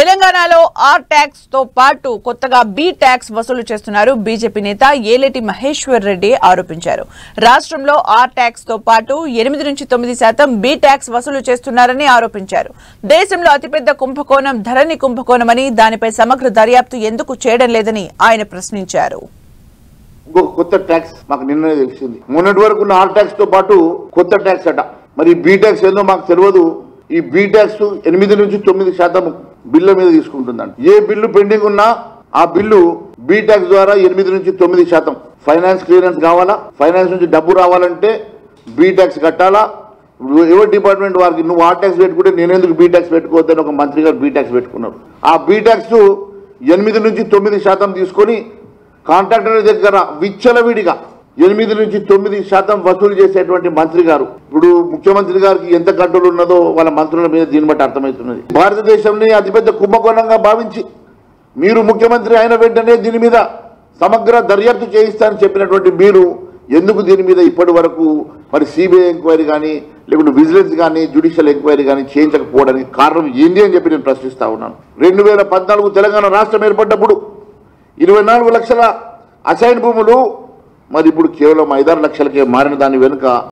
తెలంగాణలో R tax తో పాటు కొత్తగా బి ట్యాక్స్ వసూలు చేస్తున్నారు బీజేపీ నేత ఏలేటి మహేశ్వర్ రెడ్డి ఆరోపించారు. రాష్ట్రంలో ఆర్ ట్యాక్స్ తో పాటు 8 నుంచి 9% బి ట్యాక్స్ వసూలు చేస్తున్నారని ఆరోపించారు. దేశంలో అతిపెద్ద కుంభకోణం ధరణి కుంభకోణమని, దానిపై సమగ్ర దర్యాప్తు ఎందుకు చేయడం లేదని ఆయన ప్రశ్నించారు. కొత్త ట్యాక్స్ మాకు నిన్ననే తెలిసింది. మొన్నటి వరకు ఉన్న ఆర్ ట్యాక్స్ తో పాటు కొత్త ట్యాక్స్ అట. మరి బి ట్యాక్స్ ఏందో మాకు తెలియదు. ఈ బి ట్యాక్స్ 8 నుంచి 9% బిల్లు మీద తీసుకుంటుందండి. ఏ బిల్లు పెండింగ్ ఉన్నా ఆ బిల్లు బి ట్యాక్స్ ద్వారా 8 నుంచి 9% ఫైనాన్స్ క్లియరెన్స్ కావాలా, ఫైనాన్స్ నుంచి డబ్బు రావాలంటే బి ట్యాక్స్ కట్టాలా. ఎవరి డిపార్ట్మెంట్ వారికి నువ్వు ఆర్ ట్యాక్స్ పెట్టుకుంటే నేనెందుకు బి ట్యాక్స్ పెట్టుకోవద్దని ఒక మంత్రి గారు బి ట్యాక్స్ పెట్టుకున్నారు. ఆ బి ట్యాక్స్ 8 నుంచి 9% తీసుకొని కాంట్రాక్టర్ దగ్గర విచ్చలవిడిగా 8 నుంచి 9% వసూలు చేసేటువంటి మంత్రి గారు. ఇప్పుడు ముఖ్యమంత్రి గారికి ఎంత కంట్రోల్ ఉన్నదో వాళ్ళ మంత్రుల మీద దీన్ని బట్టి అర్థమవుతున్నది. భారతదేశంలో అతిపెద్ద కుంభకోణంగా భావించి మీరు ముఖ్యమంత్రి అయిన వెంటనే దీని మీద సమగ్ర దర్యాప్తు చేయిస్తారని చెప్పినటువంటి మీరు ఎందుకు దీని మీద ఇప్పటి వరకు మరి సిబిఐ ఎంక్వైరీ కానీ లేకుంటే విజిలెన్స్ కానీ జ్యుడిషియల్ ఎంక్వైరీ కానీ చేయించకపోవడానికి కారణం ఏంటి అని చెప్పి నేను ప్రశ్నిస్తా ఉన్నాను. 2014 తెలంగాణ రాష్ట్రం ఏర్పడ్డప్పుడు 24 లక్షల అసైన్ భూములు మరి ఇప్పుడు కేవలం 5-6 లక్షలకే మారిన దాని వెనుక